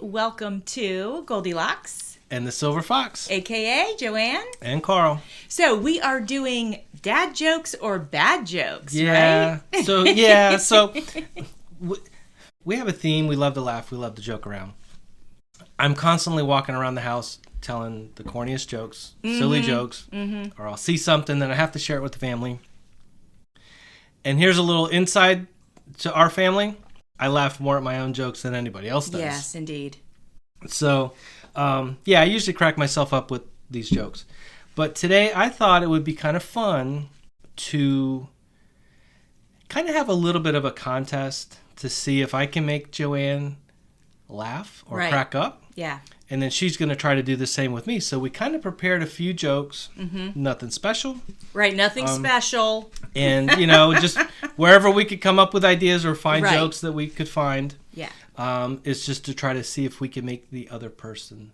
Welcome to Goldie Lox and the Silver Fox, aka Joanne and Carl. So we are doing dad jokes or bad jokes, right? So we have a theme. We love to laugh. We love to joke around. I'm constantly walking around the house telling the corniest jokes, silly jokes, or I'll see something that I have to share it with the family. And here's a little insight to our family. I laugh more at my own jokes than anybody else does. Yes, indeed. So, I usually crack myself up with these jokes. But today I thought it would be kind of fun to kind of have a little bit of a contest to see if I can make Joanne laugh or crack up. Yeah. And then she's going to try to do the same with me. So we kind of prepared a few jokes. Nothing special. Right, nothing special. And, just wherever we could come up with ideas or find jokes that we could find. Yeah. It's just to try to see if we can make the other person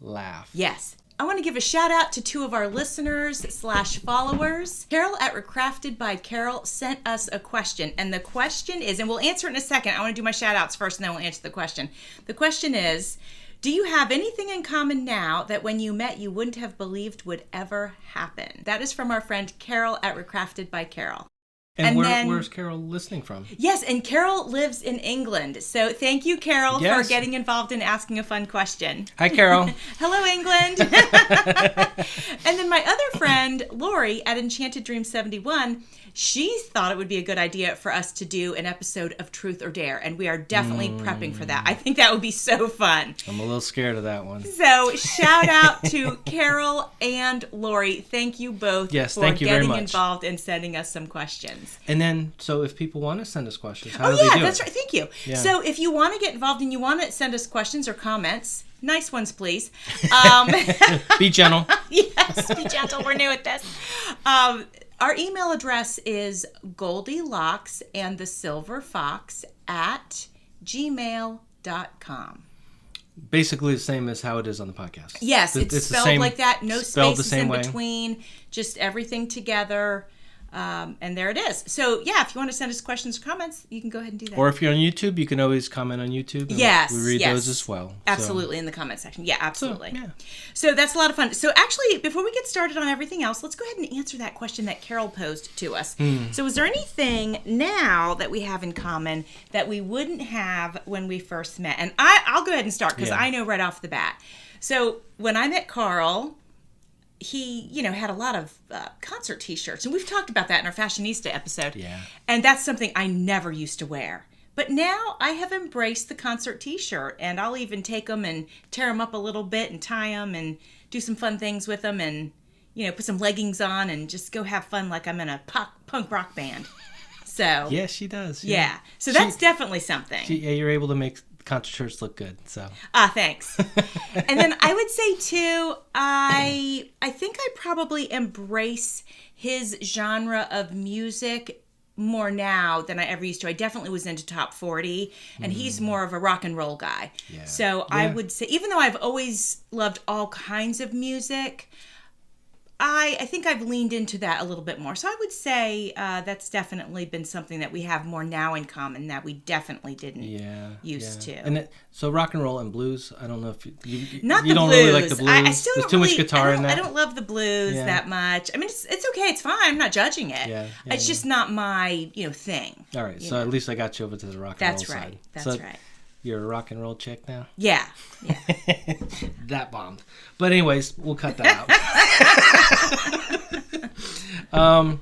laugh. Yes. I want to give a shout out to two of our listeners / followers. Carol at Recrafted by Carol sent us a question. And the question is, and we'll answer it in a second. I want to do my shout outs first and then we'll answer the question. The question is, do you have anything in common now that when you met you wouldn't have believed would ever happen? That is from our friend Carol at Recrafted by Carol. And where's Carol listening from? Yes, and Carol lives in England. So thank you, Carol, for getting involved in asking a fun question. Hi, Carol. Hello, England. And then my other friend, Lori, at Enchanted Dream 71, she thought it would be a good idea for us to do an episode of Truth or Dare, and we are definitely prepping for that. I think that would be so fun. I'm a little scared of that one. So shout out to Carol and Lori. Thank you both for getting involved and sending us some questions. And then, so if people want to send us questions, how do they do it? That's right. Thank you. Yeah. So if you want to get involved and you want to send us questions or comments, nice ones, please. Be gentle. Yes, be gentle. We're new at this. Our email address is goldieloxandthesilverfox at gmail.com. Basically the same as how it is on the podcast. Yes, it's spelled like that. No spaces in between. Just everything together. And there it is. So, if you want to send us questions or comments, you can go ahead and do that. Or if you're on YouTube, you can always comment on YouTube. Yes. We read those as well. Absolutely, in the comment section. Yeah, absolutely. So, So that's a lot of fun. So actually, before we get started on everything else, let's go ahead and answer that question that Carol posed to us. So is there anything now that we have in common that we wouldn't have when we first met? And I'll go ahead and start because I know right off the bat. So when I met Carl, he, had a lot of concert t-shirts. And we've talked about that in our Fashionista episode. Yeah. And that's something I never used to wear. But now I have embraced the concert t-shirt. And I'll even take them and tear them up a little bit and tie them and do some fun things with them and, put some leggings on and just go have fun like I'm in a punk rock band. So. Yeah, she does. Yeah. So that's definitely something. You're able to make concert shirts look good. So. Thanks. And then I would say too, I think I probably embrace his genre of music more now than I ever used to. I definitely was into top 40, and he's more of a rock and roll guy. Yeah. So I would say, even though I've always loved all kinds of music, I think I've leaned into that a little bit more. So I would say that's definitely been something that we have more now in common that we definitely didn't used to. And so rock and roll and blues, I don't know if you don't blues. Really like the blues. I still There's too much guitar in that. I don't love the blues that much. I mean, it's okay. It's fine. I'm not judging it. It's just not my thing. All right. So at least I got you over to the rock and roll side. That's right. You're a rock and roll chick now? Yeah. That bombed. But anyways, we'll cut that out. All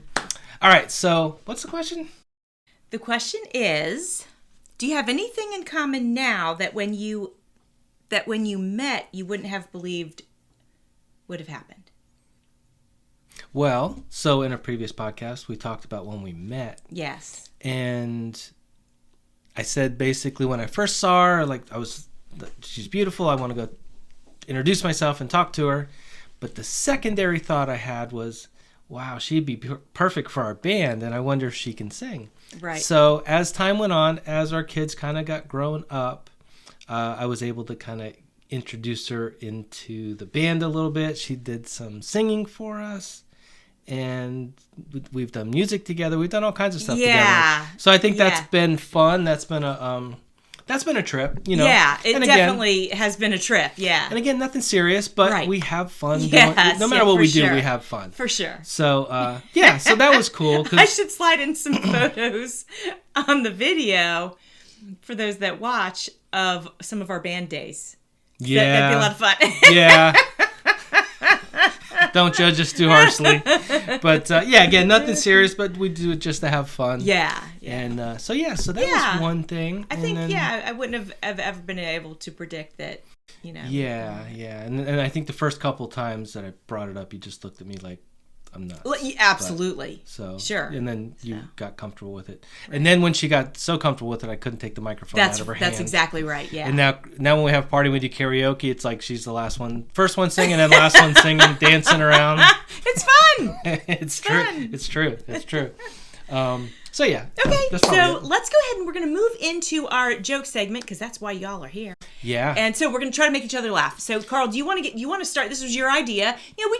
right, so what's the question? The question is, do you have anything in common now that when you met you wouldn't have believed would have happened? Well, so in a previous podcast, we talked about when we met. Yes. And I said basically when I first saw her, she's beautiful. I want to go introduce myself and talk to her. But the secondary thought I had was, wow, she'd be perfect for our band, and I wonder if she can sing. Right. So as time went on, as our kids kind of got grown up, I was able to kind of introduce her into the band a little bit. She did some singing for us. And we've done music together. We've done all kinds of stuff together. So I think that's been fun. That's been that's been a trip, you know. Yeah, it and again, definitely has been a trip, yeah. And again, nothing serious, but Right. we have fun. Yes, no matter what we sure. do, we have fun. For sure. So, yeah, so that was cool. 'Cause I should slide in some photos on the video for those that watch of some of our band days. Yeah. That'd be a lot of fun. Yeah. Don't judge us too harshly. But, yeah, again, nothing serious, but we do it just to have fun. Yeah. And so that was one thing. I think, I wouldn't have ever been able to predict that, you know. Yeah. And I think the first couple times that I brought it up, you just looked at me like, I'm nuts. Absolutely. So sure. And then you got comfortable with it. Right. And then when she got so comfortable with it, I couldn't take the microphone out of her hand. That's exactly right, yeah. And now when we have a party, we do karaoke, it's like she's the first one singing and last one singing, dancing around. It's fun. It's true. Fun. It's true. So yeah. Okay, so let's go ahead and we're going to move into our joke segment because that's why y'all are here. Yeah. And so we're going to try to make each other laugh. So Carl, do you want to start? This was your idea. You know,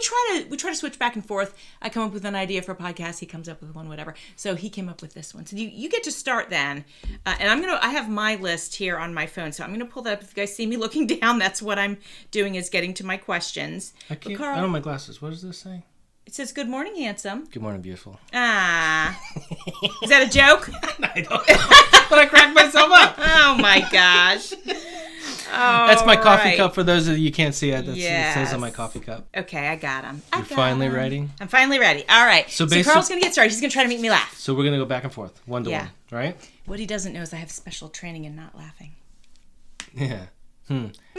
we try to switch back and forth. I come up with an idea for a podcast. He comes up with one, whatever. So he came up with this one. So you get to start then. And I have my list here on my phone. So I'm going to pull that up. If you guys see me looking down, that's what I'm doing is getting to my questions. I don't have my glasses. What does this say? It says, "Good morning, handsome." Good morning, beautiful. Ah. Is that a joke? I don't know. But I cracked myself up. Oh, my gosh. That's my coffee cup for those of you can't see it. Yes. It says on my coffee cup. Okay, I got him. You're finally ready? I'm finally ready. All right. So Carl's going to get started. He's going to try to make me laugh. So we're going to go back and forth, one to one, right? What he doesn't know is I have special training in not laughing. Yeah.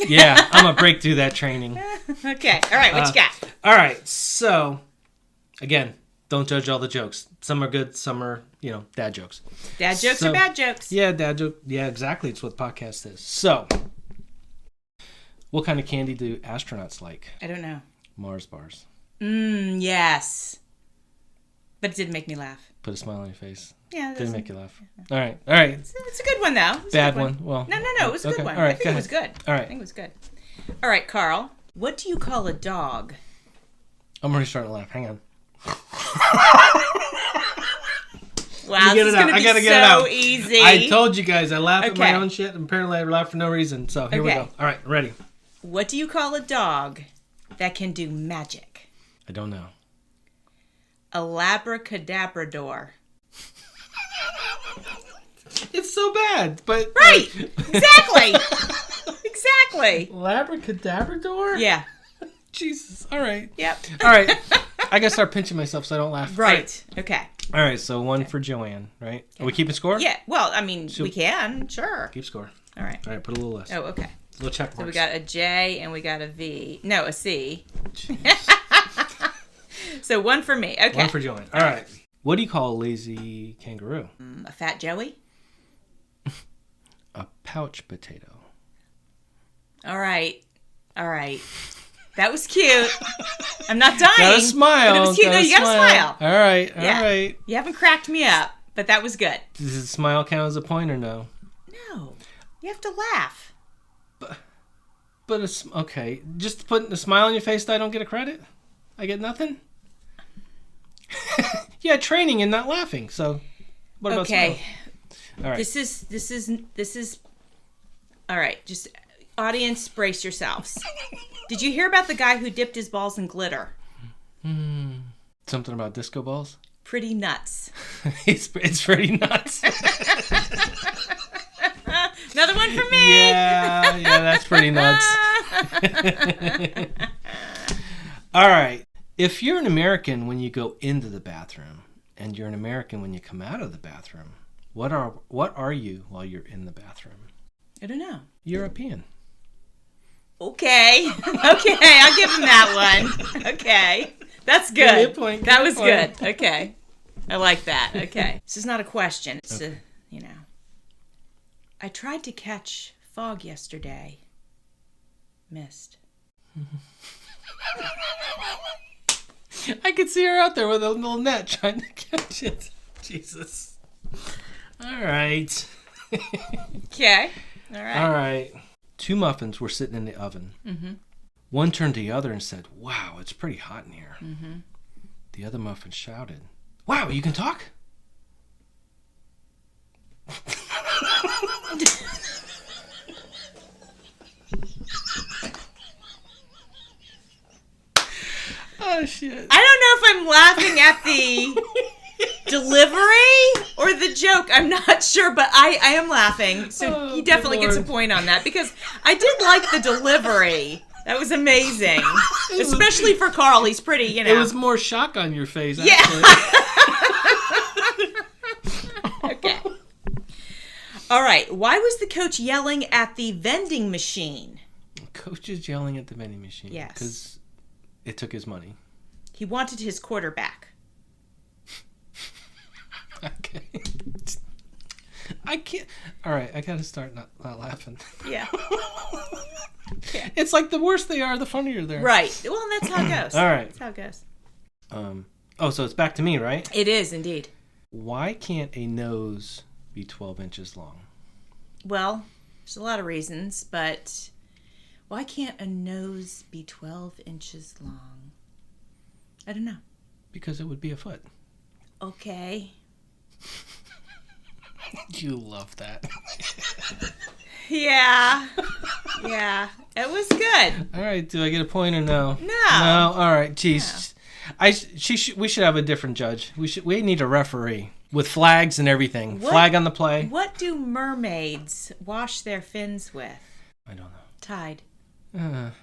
Yeah, I'm going to break through that training. Okay. All right, what you got? All right, so... Again, don't judge all the jokes. Some are good, some are, dad jokes. Dad jokes are bad jokes. Yeah, dad joke. Yeah, exactly. It's what the podcast is. So, what kind of candy do astronauts like? I don't know. Mars bars. Yes. But it didn't make me laugh. Put a smile on your face. Yeah. Didn't make you laugh. All right. It's a good one, though. Bad one. Well. No. It was a good one. All right, I think it was good. All right. I think it was good. All right, Carl. What do you call a dog? I'm already starting to laugh. Hang on. Wow, this is going to be so easy. I told you guys, I laugh at my own shit, and apparently I laugh for no reason. So here we go. All right, ready. What do you call a dog that can do magic? I don't know. A labracadabrador. It's so bad, but... Right! Exactly! Exactly! Labracadabrador? Yeah. Jesus. All right. Yep. All right. I gotta start pinching myself so I don't laugh. Right. Okay. All right. So one for Joanne, right? Are we keeping score? Yeah. Well, I mean, we can. Sure. Keep score. All right. All right. Put a little less. Oh, okay. Little check marks. So we got a J and we got a V. No, a C. So one for me. Okay. One for Joanne. All right. What do you call a lazy kangaroo? A fat Joey? A pouch potato. All right. That was cute. I'm not dying. Got a smile. But it was cute. No, you got a smile. All right. All right. You haven't cracked me up, but that was good. Does the smile count as a point or no? No. You have to laugh. But okay. Just putting a smile on your face, I don't get a credit? I get nothing? Yeah, training and not laughing. So, what about smile? All right. This is. All right. Just audience, brace yourselves. Did you hear about the guy who dipped his balls in glitter? Something about disco balls? Pretty nuts. It's pretty nuts. Another one for me. Yeah, that's pretty nuts. All right. If you're an American when you go into the bathroom and you're an American when you come out of the bathroom, what are you while you're in the bathroom? I don't know. European. Okay, I'll give him that one. Okay, that's good. That was good. Okay, I like that. Okay, this is not a question. It's I tried to catch fog yesterday. Missed. I could see her out there with a little net trying to catch it. Jesus. All right. Okay. All right. 2 muffins were sitting in the oven. Mm-hmm. One turned to the other and said, "Wow, it's pretty hot in here." Mm-hmm. The other muffin shouted, "Wow, you can talk?" Oh, shit. I don't know if I'm laughing at the delivery or the joke. I'm not sure, but I am laughing. So he definitely gets a point on that because I did like the delivery. That was amazing. Especially for Carl. He's pretty, you know. It was more shock on your face, actually. Yeah. Okay. All right. Why was the coach yelling at the vending machine? Coach is yelling at the vending machine. Yes. Because it took his money. He wanted his quarterback. Okay. I can't. All right, I gotta start not laughing. Yeah. Okay. It's like the worse they are, the funnier they're. Right. Well, that's how it goes. All right. That's how it goes. Oh, so it's back to me, right? It is indeed. Why can't a nose be 12 inches long? Well, there's a lot of reasons, but why can't a nose be 12 inches long? I don't know. Because it would be a foot. Okay. You love that. Yeah. Yeah. It was good. All right. Do I get a point or no? No. No. All right. Jeez. No. We should have a different judge. We need a referee with flags and everything. Flag on the play. What do mermaids wash their fins with? I don't know. Tide. Uh,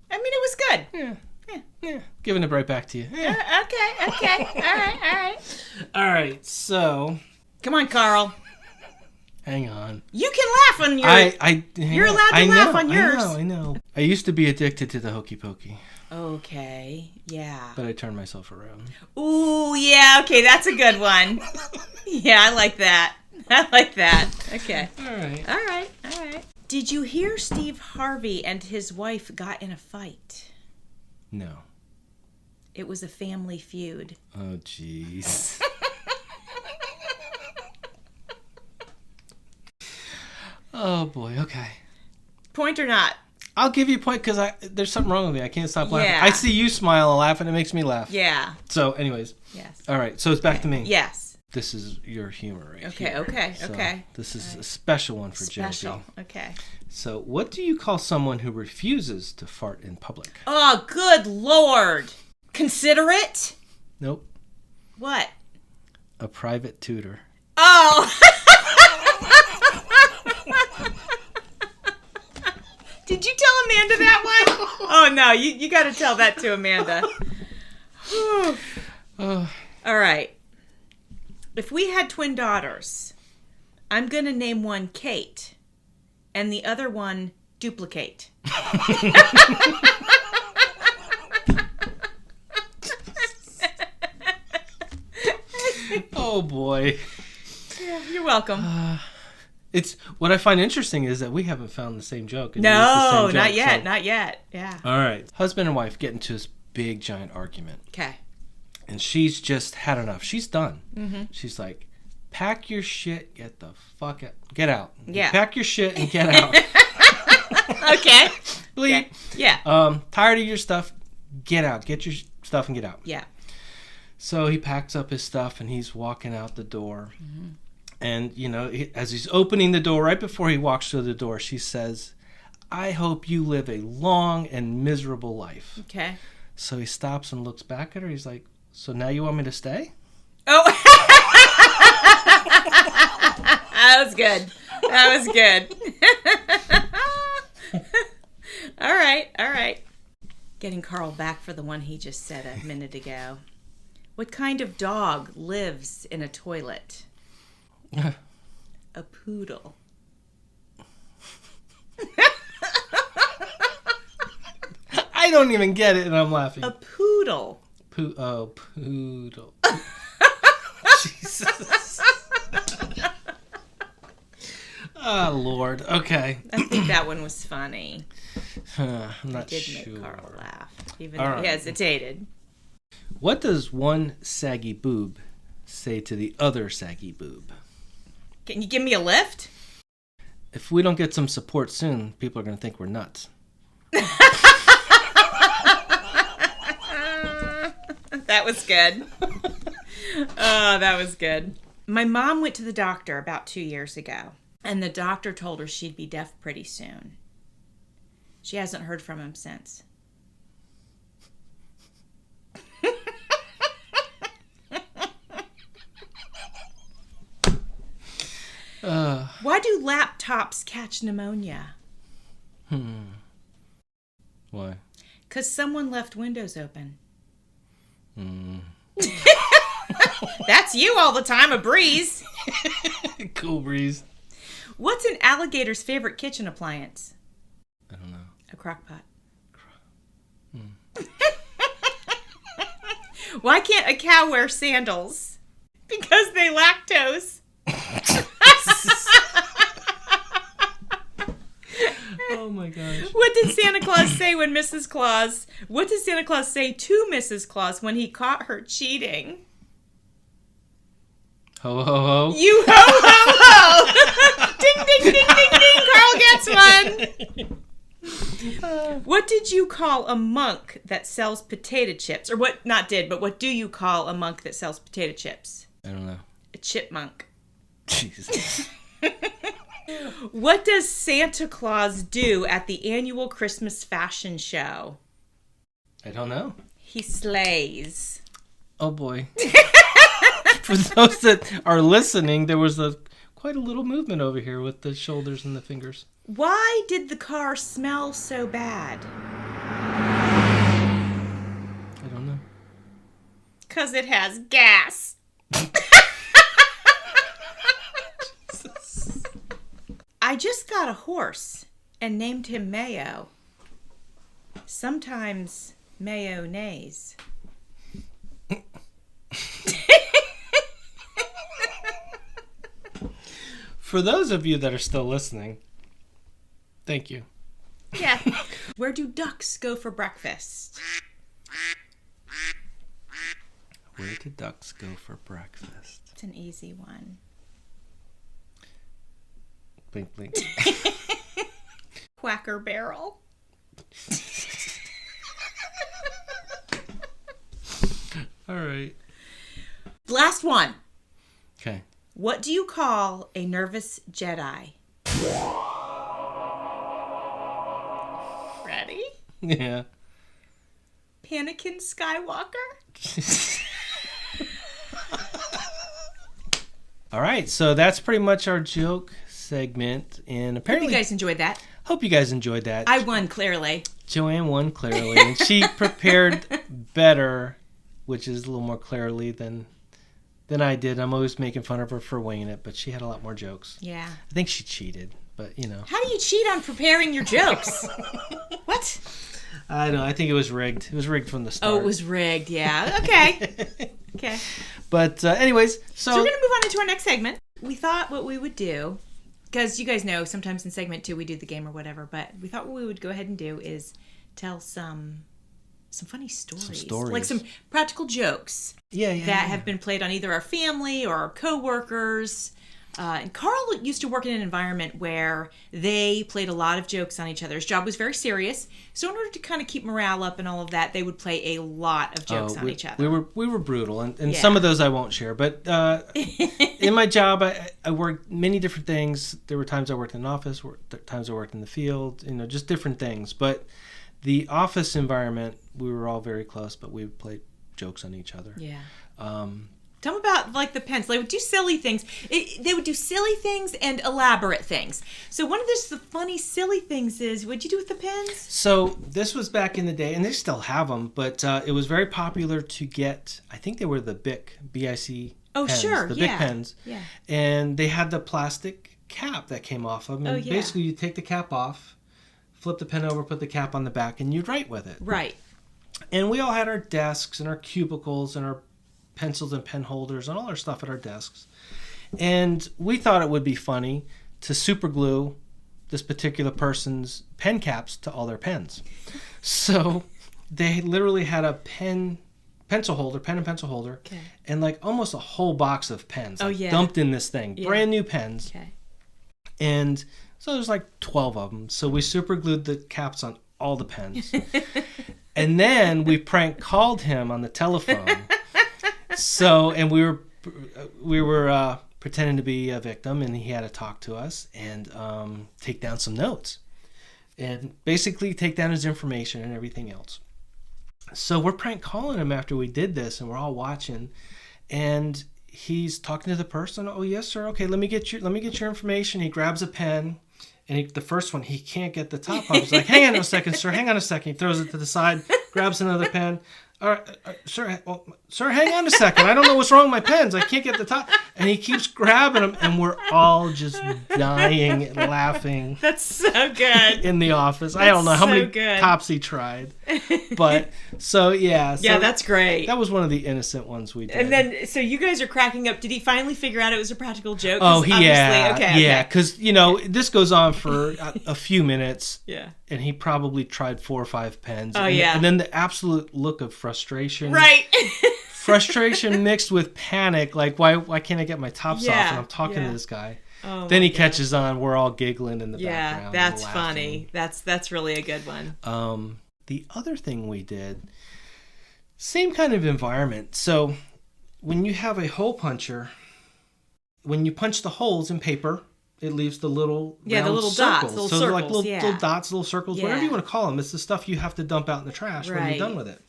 I mean, it was good. yeah. Yeah. Yeah. Giving it right back to you. Yeah. Okay. All right. All right. So. Come on, Carl. Hang on. You can laugh on your... You're allowed to laugh on yours. I know. I used to be addicted to the hokey pokey. Okay, yeah. But I turned myself around. Ooh, yeah, okay, that's a good one. Yeah, I like that. Okay. All right. Did you hear Steve Harvey and his wife got in a fight? No. It was a family feud. Oh, jeez. Oh, boy. Okay. Point or not? I'll give you a point because there's something wrong with me. I can't stop laughing. Yeah. I see you smile and laugh, and it makes me laugh. Yeah. So, anyways. Yes. All right. So, it's back to me. Yes. This is your humor right Okay, here. okay. This is a special one for Special. JP. Okay. So, what do you call someone who refuses to fart in public? Oh, good Lord. Considerate? Nope. What? A private tutor. Oh. Did you tell Amanda that one? Oh, no. You got to tell that to Amanda. All right. If we had twin daughters, I'm going to name one Kate and the other one Duplicate. Oh, boy. Yeah, you're welcome. It's what I find interesting is that we haven't found the same joke. No, not yet. Not yet. Yeah. All right. Husband and wife get into this big, giant argument. Okay. And she's just had enough. She's done. Mm-hmm. She's like, pack your shit, get the fuck out. Get out. Yeah. Pack your shit and get out. Okay. Bleep. Okay. Yeah. Tired of your stuff, get out. Get your stuff and get out. Yeah. So he packs up his stuff and he's walking out the door. Mm-hmm. And, you know, as he's opening the door, right before he walks through the door, she says, I hope you live a long and miserable life. Okay. So he stops and looks back at her. He's like, so now you want me to stay? Oh. That was good. That was good. All right. Getting Carl back for the one he just said a minute ago. What kind of dog lives in a toilet? A poodle. I don't even get it, and I'm laughing. A poodle. Poodle. Jesus. Oh, Lord. Okay. I think that one was funny. I'm not It did sure. make Carl laugh, even All though right. he hesitated. What does one saggy boob say to the other saggy boob? Can you give me a lift? If we don't get some support soon, people are going to think we're nuts. That was good. Oh, that was good. My mom went to the doctor about 2 years ago, and the doctor told her she'd be deaf pretty soon. She hasn't heard from him since. Why do laptops catch pneumonia? Why? Because someone left windows open. Hmm. That's you all the time, a breeze. Cool breeze. What's an alligator's favorite kitchen appliance? I don't know. A crock pot. Why can't a cow wear sandals? Because they lactose. Oh my gosh. What did Santa Claus say when Mrs. Claus? What did Santa Claus say to Mrs. Claus when he caught her cheating? Ho ho ho. You ho ho ho! Ding ding ding ding ding! Carl gets one. What did you call a monk that sells potato chips? Or what? Not did, but what do you call a monk that sells potato chips? I don't know. A chipmunk. Jesus. What does Santa Claus do at the annual Christmas fashion show? I don't know. He slays. Oh boy. For those that are listening, there was quite a little movement over here with the shoulders and the fingers. Why did the car smell so bad? I don't know. 'Cause it has gas. I just got a horse and named him Mayo. Sometimes mayonnaise. For those of you that are still listening, thank you. Yeah. Where do ducks go for breakfast? Where do ducks go for breakfast? It's an easy one. Blink, blink. Quacker Barrel. All right. Last one. Okay. What do you call a nervous Jedi? Ready? Yeah. Anakin Skywalker? All right, so that's pretty much our joke segment, and apparently, Hope you guys enjoyed that. Hope you guys enjoyed that. I won clearly. Joanne won clearly, and she prepared better, which is a little more clearly than I did. I'm always making fun of her for winging it, but she had a lot more jokes. Yeah. I think she cheated, but you know. How do you cheat on preparing your jokes? What? I don't know. I think it was rigged. It was rigged from the start. Oh, it was rigged. Yeah. Okay. Okay. But anyways, So we're going to move on into our next segment. We thought what we would do, because you guys know sometimes in segment 2 we do the game or whatever, but we thought what we would go ahead and do is tell some funny stories. Like some practical jokes that have been played on either our family or our coworkers. And Carl used to work in an environment where they played a lot of jokes on each other. His job was very serious. So in order to kind of keep morale up and all of that, they would play a lot of jokes on each other. We were brutal, and some of those I won't share. But in my job, I worked many different things. There were times I worked in an office, times I worked in the field, just different things. But the office environment, we were all very close, but we would play jokes on each other. Yeah. Tell them about, like, the pens. They would do silly things. They would do silly things and elaborate things. So one of the funny, silly things is, what'd you do with the pens? So this was back in the day, and they still have them, but it was very popular to get, I think they were the BIC, B-I-C Oh, pens, sure, the BIC pens. Yeah. And they had the plastic cap that came off of them. And basically, you take the cap off, flip the pen over, put the cap on the back, and you'd write with it. Right. And we all had our desks and our cubicles and our pencils and pen holders and all our stuff at our desks. And we thought it would be funny to super glue this particular person's pen caps to all their pens. So they literally had a pen and pencil holder, and like almost a whole box of pens dumped in this thing. Yeah. Brand new pens. Okay. And so there's like 12 of them. So we super glued the caps on all the pens. And then we prank called him on the telephone. So, and we were pretending to be a victim, and he had to talk to us and take down some notes and basically take down his information and everything else. So we're prank calling him after we did this, and we're all watching, and he's talking to the person. Oh, yes, sir. Okay, let me get your information. He grabs a pen, and the first one, he can't get the top off. He's like, hang on a second, sir. Hang on a second. He throws it to the side, grabs another pen. All right, sir, sir, hang on a second. I don't know what's wrong with my pens. I can't get the top. And he keeps grabbing them, and we're all just dying and laughing. That's so good. In the office. I don't know how many tops he tried. But, so, yeah. So yeah, that's great. That was one of the innocent ones we did. And then, so you guys are cracking up. Did he finally figure out it was a practical joke? Oh, yeah. Okay. Yeah, because, this goes on for a few minutes. Yeah. And he probably tried 4 or 5 pens. Oh, yeah. And then the absolute look of frustration. Right. Frustration mixed with panic. Like, why can't I get my tops off? And I'm talking to this guy. Oh, then he catches on. We're all giggling in the background. Yeah, that's funny. That's really a good one. The other thing we did, same kind of environment. So when you have a hole puncher, when you punch the holes in paper, it leaves the little the little circles. dots, little so circles, they're like little dots, little circles, whatever you want to call them. It's the stuff you have to dump out in the trash when you're done with it.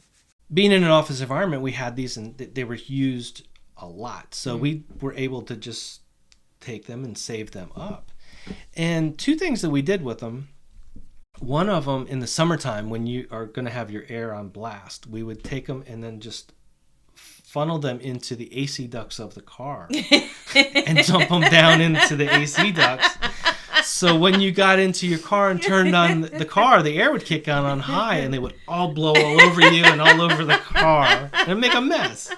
Being in an office environment, we had these, and they were used a lot. So we were able to just take them and save them up. And 2 things that we did with them. One of them, in the summertime, when you are going to have your air on blast, we would take them and then just funnel them into the AC ducts of the car and dump them down into the AC ducts. So when you got into your car and turned on the car, the air would kick on high, and they would all blow all over you and all over the car and make a mess.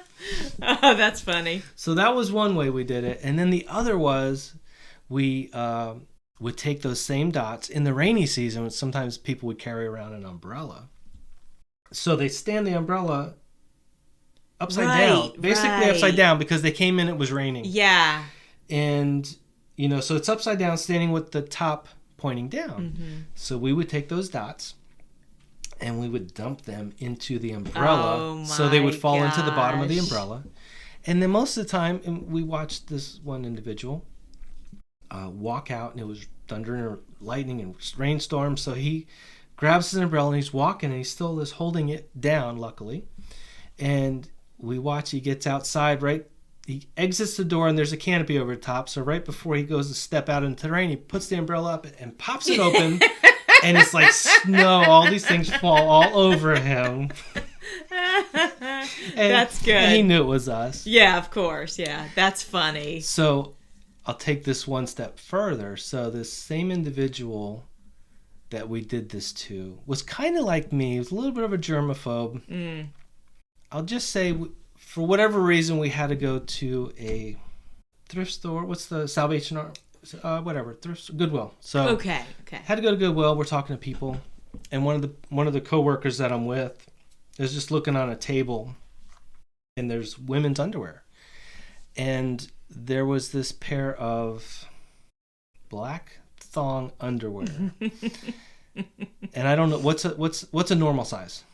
Oh, that's funny. So that was one way we did it. And then the other was we would take those same dots in the rainy season. Sometimes people would carry around an umbrella. So they stand the umbrella upside down, basically upside down, because they came in, it was raining. Yeah. And, so it's upside down, standing with the top pointing down. Mm-hmm. So we would take those dots and we would dump them into the umbrella. So they would fall into the bottom of the umbrella. And then most of the time, we watched this one individual walk out, and it was thunder and lightning and rainstorm. So he grabs his umbrella and he's walking, and he still is holding it down, luckily. And we watch, he gets outside, he exits the door, and there's a canopy over the top. So right before he goes to step out into the rain, he puts the umbrella up and pops it open. And it's like snow. All these things fall all over him. That's good. And he knew it was us. Yeah, of course. Yeah, that's funny. So I'll take this one step further. So this same individual that we did this to was kind of like me. He was a little bit of a germaphobe. Mm. I'll just say, for whatever reason, we had to go to a thrift store. What's the Salvation Army? Goodwill. So okay. Had to go to Goodwill. We're talking to people, and one of the coworkers that I'm with is just looking on a table, and there's women's underwear, and there was this pair of black thong underwear, and I don't know what's a normal size.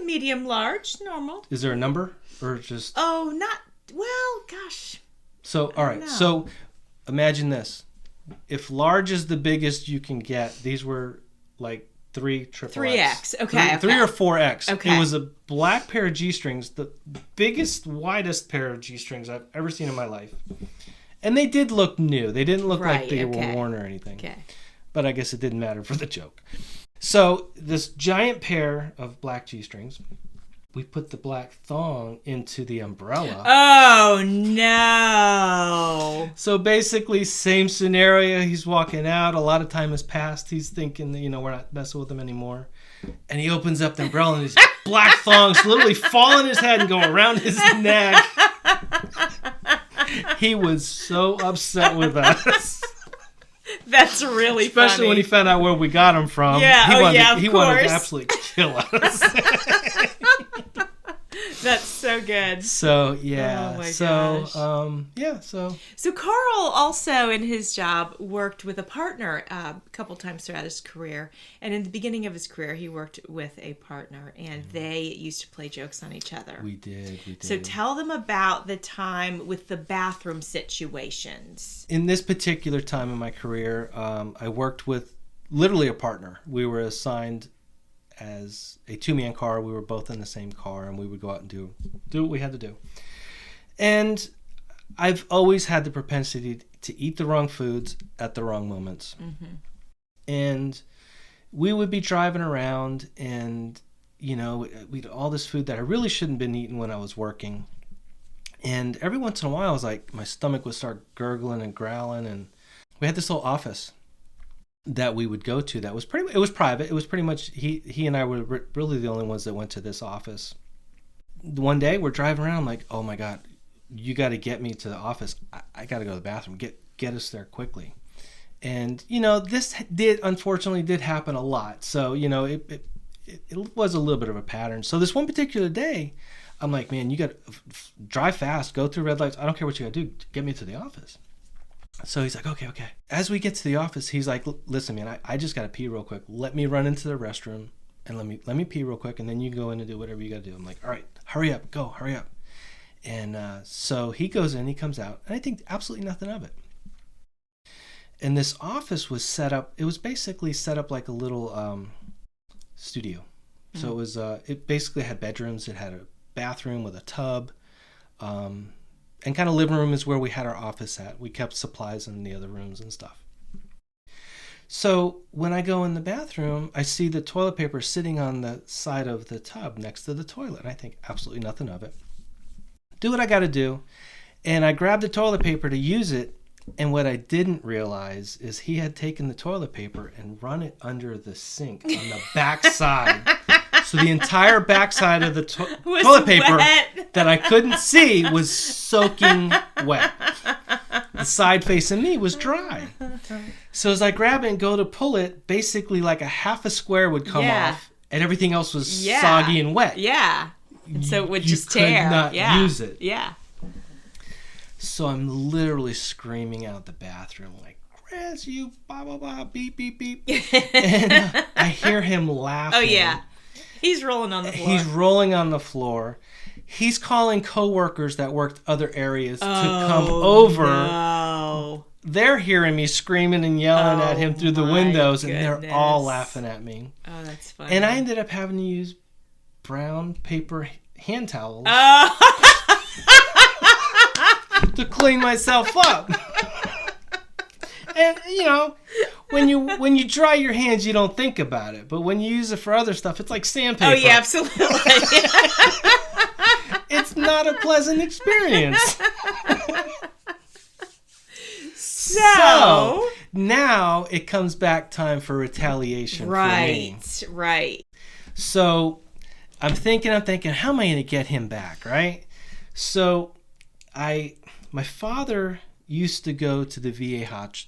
Medium, large, normal. Is there a number or just? Oh, not well. Gosh. So all right. So imagine this. If large is the biggest you can get, these were like 3XXX. Okay. 3 or 4X. Okay. It was a black pair of G-strings, the biggest, widest pair of G-strings I've ever seen in my life. And they did look new. They didn't look like they were worn or anything. Okay. But I guess it didn't matter for the joke. So this giant pair of black G-strings, we put the black thong into the umbrella. Oh, no. So basically, same scenario. He's walking out. A lot of time has passed. He's thinking that, we're not messing with him anymore. And he opens up the umbrella, and these black thongs literally fall in his head and go around his neck. He was so upset with us. That's really funny. Especially when he found out where we got him from. Yeah, he wanted to absolutely kill us. That's so good. So, yeah. Oh my gosh. So Carl also in his job worked with a partner a couple times throughout his career. And in the beginning of his career, he worked with a partner, and they used to play jokes on each other. We did. So tell them about the time with the bathroom situations. In this particular time in my career, I worked with literally a partner. We were assigned as a 2-man car. We were both in the same car, and we would go out and do what we had to do. And I've always had the propensity to eat the wrong foods at the wrong moments. And we would be driving around and, we'd all this food that I really shouldn't have been eating when I was working. And every once in a while, I was like, my stomach would start gurgling and growling. And we had this little office that we would go to that was it was private. It was pretty much, he and I were really the only ones that went to this office. One day we're driving around like, oh my God, you got to get me to the office. I got to go to the bathroom. Get us there quickly. And, this unfortunately did happen a lot. So, it was a little bit of a pattern. So this one particular day, I'm like, man, you got to drive fast, go through red lights. I don't care what you got to do. Get me to the office. So he's like, okay. As we get to the office, he's like, listen, man, I just got to pee real quick. Let me run into the restroom and let me pee real quick. And then you go in and do whatever you got to do. I'm like, all right, hurry up. And so he goes in, he comes out, and I think absolutely nothing of it. And this office was set up, it was basically set up like a little studio. So it was, it basically had bedrooms, it had a bathroom with a tub, and kind of living room is where we had our office at. We kept supplies in the other rooms and stuff. So when I go in the bathroom, I see the toilet paper sitting on the side of the tub next to the toilet. And I think absolutely nothing of it. Do what I got to do. And I grabbed the toilet paper to use it. And what I didn't realize is he had taken the toilet paper and run it under the sink on the back side. So the entire backside of the toilet paper that I couldn't see was soaking wet. The side facing me was dry. So as I grab it and go to pull it, basically like a half a square would come off and everything else was soggy and wet. Yeah. And so it would just tear. You could not use it. Yeah. So I'm literally screaming out the bathroom like, Chris, you blah, blah, blah, beep, beep, beep. And I hear him laughing. Oh, yeah. He's rolling on the floor. He's rolling on the floor. He's calling coworkers that worked other areas to come over. No. They're hearing me screaming and yelling at him through the windows, and they're all laughing at me. Oh, that's funny. And I ended up having to use brown paper hand towels to clean myself up. And when you dry your hands, you don't think about it, but when you use it for other stuff, it's like sandpaper. Oh yeah, absolutely. It's not a pleasant experience. So now it comes back time for retaliation for me. Right. So I'm thinking, how am I going to get him back, right? So my father used to go to the VA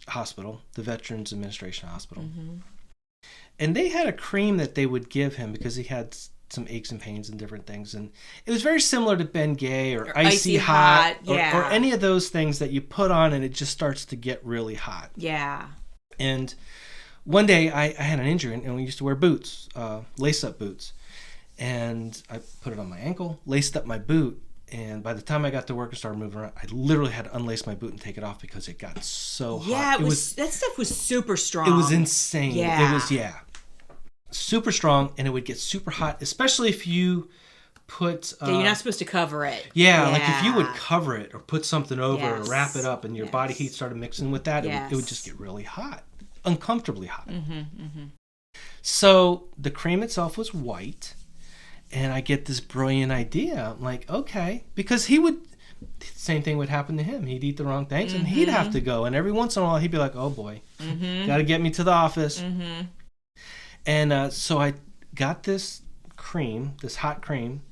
hospital, the Veterans Administration Hospital. And they had a cream that they would give him because he had some aches and pains and different things. And it was very similar to Bengay or Icy Hot or any of those things that you put on and it just starts to get really hot. Yeah. And one day I had an injury and we used to wear boots, lace-up boots. And I put it on my ankle, laced up my boot. And by the time I got to work and started moving around, I literally had to unlace my boot and take it off because it got so hot. Yeah, that stuff was super strong. It was insane. Yeah. It was, super strong, and it would get super hot, especially if you put... you're not supposed to cover it. Yeah, like if you would cover it or put something over or wrap it up and your body heat started mixing with that, it would just get really hot, uncomfortably hot. So the cream itself was white. And I get this brilliant idea. I'm like, okay. Because the same thing would happen to him. He'd eat the wrong things and he'd have to go. And every once in a while, he'd be like, oh boy, got to get me to the office. And so I got this cream, this hot cream,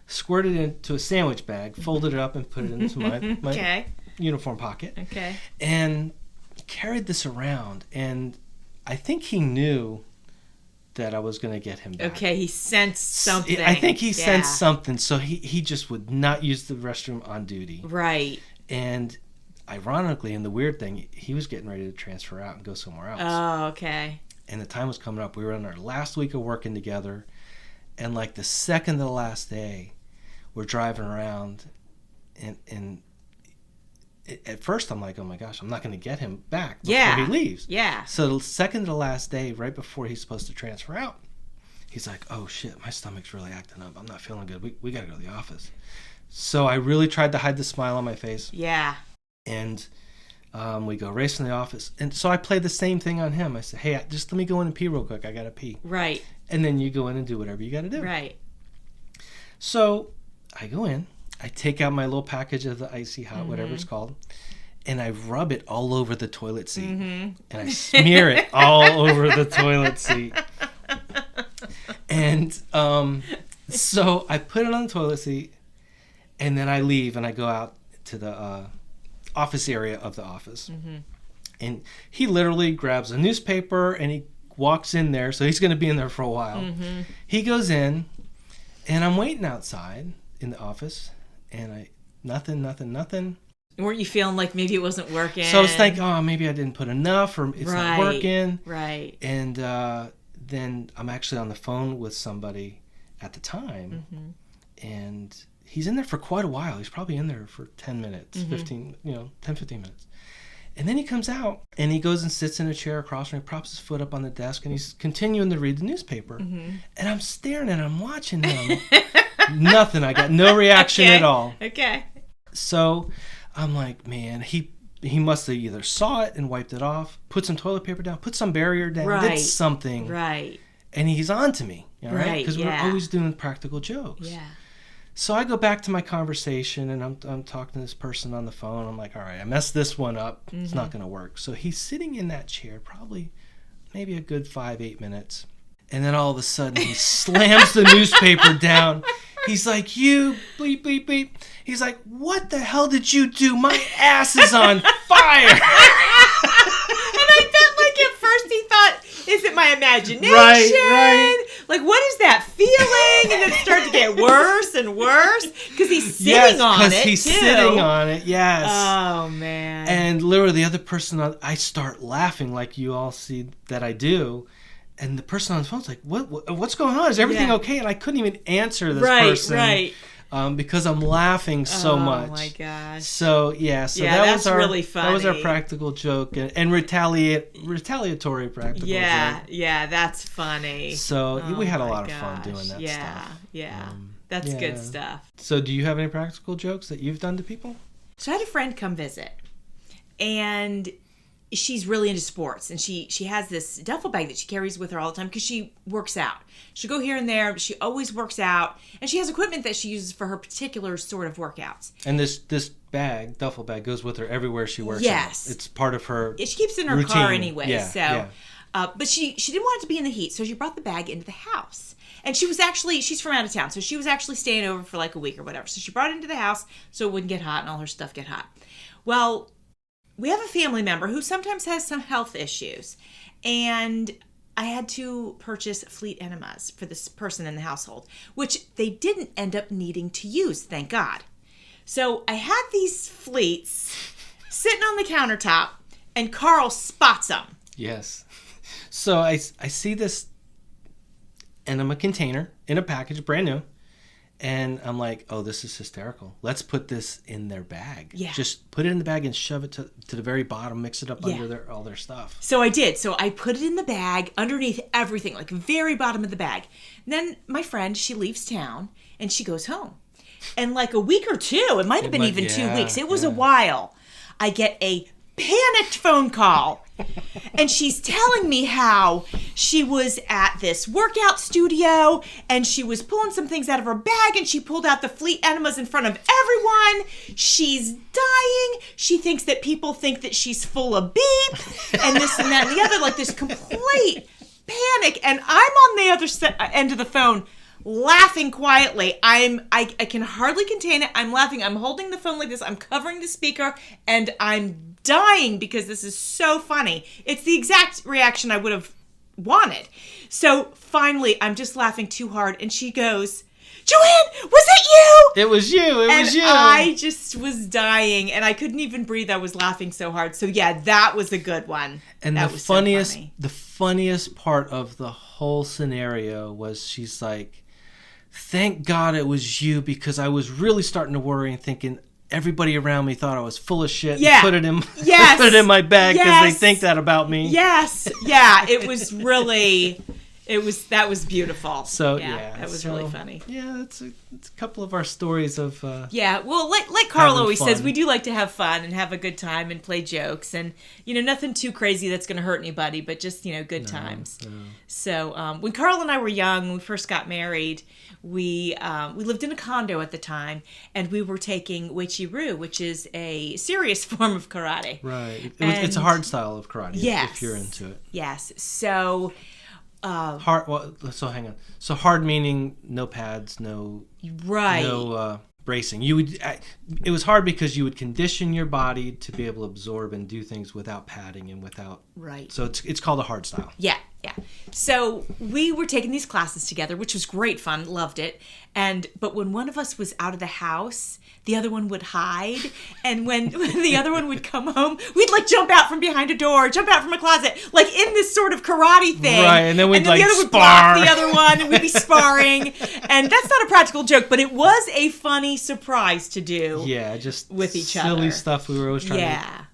squirted it into a sandwich bag, folded it up and put it into my uniform pocket. Okay. And carried this around. And I think he knew that I was going to get him back. Okay, he sensed something. I think he sensed something, so he just would not use the restroom on duty. Right. And ironically, and the weird thing, he was getting ready to transfer out and go somewhere else. Oh, okay. And the time was coming up. We were in our last week of working together, and like the second to the last day, we're driving around, and at first I'm like, oh my gosh, I'm not going to get him back before he leaves. Yeah. So the second to the last day, right before he's supposed to transfer out, he's like, oh shit, my stomach's really acting up. I'm not feeling good. We got to go to the office. So I really tried to hide the smile on my face. Yeah. And we go racing to the office. And so I played the same thing on him. I said, hey, just let me go in and pee real quick. I got to pee. Right. And then you go in and do whatever you got to do. Right. So I go in. I take out my little package of the Icy Hot, whatever it's called. And I rub it all over the toilet seat. And I smear it all over the toilet seat. And so I put it on the toilet seat. And then I leave and I go out to the office area of the office. And he literally grabs a newspaper and he walks in there. So he's going to be in there for a while. He goes in and I'm waiting outside in the office. And nothing. Weren't you feeling like maybe it wasn't working? So I was thinking, oh, maybe I didn't put enough or it's not working. Right. And then I'm actually on the phone with somebody at the time. And he's in there for quite a while. He's probably in there for 10 minutes, 15 minutes. And then he comes out and he goes and sits in a chair across from me, props his foot up on the desk, and he's continuing to read the newspaper. And I'm staring at him, watching him. Nothing. I got no reaction at all. Okay. So I'm like, man, he must have either saw it and wiped it off, put some toilet paper down, put some barrier down, did something. Right. And he's on to me, right? Because we're always doing practical jokes. Yeah. So I go back to my conversation and I'm talking to this person on the phone. I'm like, all right, I messed this one up. It's not going to work. So he's sitting in that chair probably maybe a good 5-8 minutes. And then all of a sudden he slams the newspaper down. He's like, you bleep, bleep, bleep. He's like, what the hell did you do? My ass is on fire. And I bet like at first he thought, is it my imagination? Right. Like, what is that feeling? And then it started to get worse and worse because he's sitting on it, because he's sitting on it, yes. Oh, man. And literally the other person, I start laughing like you all see that I do. And the person on the phone's like, what's going on? Is everything okay? And I couldn't even answer this person. Right. Because I'm laughing so much. Oh, my gosh. So, that was really funny. That was our practical joke and retaliatory practical joke. Yeah, that's funny. So, we had a lot of fun doing that stuff. Yeah, that's good stuff. So, do you have any practical jokes that you've done to people? So, I had a friend come visit, and she's really into sports, and she has this duffel bag that she carries with her all the time because she works out. She'll go here and there, but she always works out, and she has equipment that she uses for her particular sort of workouts. And this duffel bag goes with her everywhere she works out. It's part of her She keeps it in her routine. Car anyway. But she didn't want it to be in the heat, so she brought the bag into the house. And she's from out of town, so she was actually staying over for like a week or whatever. So she brought it into the house so it wouldn't get hot and all her stuff get hot. Well, we have a family member who sometimes has some health issues, and I had to purchase fleet enemas for this person in the household, which they didn't end up needing to use, thank God. So I had these fleets sitting on the countertop, and Carl spots them. Yes. So I see this enema container in a package, brand new. And I'm like, oh, this is hysterical. Let's put this in their bag. Yeah. Just put it in the bag and shove it to the very bottom. Mix it up under all their stuff. So I did. So I put it in the bag underneath everything, like very bottom of the bag. And then my friend, she leaves town and she goes home. And like a week or two, it might have been even 2 weeks. It was a while. I get a panicked phone call. And she's telling me how she was at this workout studio and she was pulling some things out of her bag and she pulled out the fleet enemas in front of everyone. She's dying. She thinks that people think that she's full of beep and this and that and the other, like this complete panic. And I'm on the other end of the phone laughing quietly. I can hardly contain it. I'm laughing. I'm holding the phone like this. I'm covering the speaker and I'm dying because this is so funny. It's the exact reaction I would have wanted. So finally, I'm just laughing too hard and she goes, Joanne, was it you? It was you. It was you. I just was dying and I couldn't even breathe. I was laughing so hard. So yeah, that was a good one. And the funniest part of the whole scenario was she's like, thank God it was you because I was really starting to worry and thinking everybody around me thought I was full of shit and put it in put it in my bag because they think that about me. Yes. Yeah, it was really That was beautiful. So that was really funny. Yeah, it's a couple of our stories of. Well, like Carl always fun. says, we do like to have fun and have a good time and play jokes, and nothing too crazy that's going to hurt anybody, but just good times. No. So when Carl and I were young, when we first got married, we lived in a condo at the time, and we were taking Uechi-ryu, which is a serious form of karate. Right. It's a hard style of karate. Yes. If you're into it. Yes. So. Hard. Well, so hang on. So hard meaning no pads, no. Right. No bracing. It was hard because you would condition your body to be able to absorb and do things without padding and without. Right. So it's called a hard style. Yeah. So we were taking these classes together, which was great fun. Loved it. But when one of us was out of the house, the other one would hide. And when the other one would come home, we'd jump out from behind a door, jump out from a closet, in this sort of karate thing. Right, and then the other would block the other one, and we'd be sparring. And that's not a practical joke, but it was a funny surprise to do. Yeah, just with each silly other. Stuff we were always trying to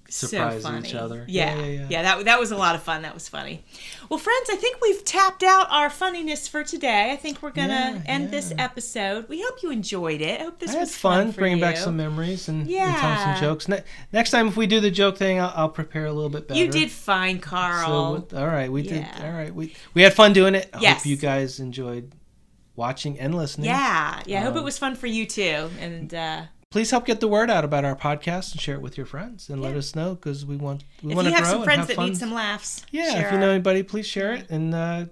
surprise so each other. Yeah, that was a lot of fun. That was funny. Well, friends, I think we've tapped out our funniness for today. I think we're going to end this episode. We hope you enjoyed it. I hope this was fun for bringing you. back some memories and telling some jokes. Next time, if we do the joke thing, I'll prepare a little bit better. You did fine, Carl. So, all right, we did. All right, we had fun doing it. I Yes. hope you guys enjoyed watching and listening. Yeah. I hope it was fun for you too. And please help get the word out about our podcast and share it with your friends and let us know, because we want to grow and have fun. If you have some friends that need some laughs, if you know anybody, please share it and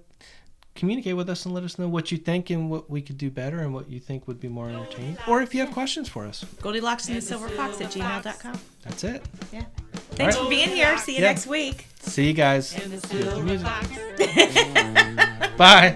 communicate with us and let us know what you think and what we could do better and what you think would be more entertaining. Or if you have questions for us. goldieloxandthesilverfox @gmail.com. That's it. Yeah. Thanks for being here. See you next week. See you guys. Bye.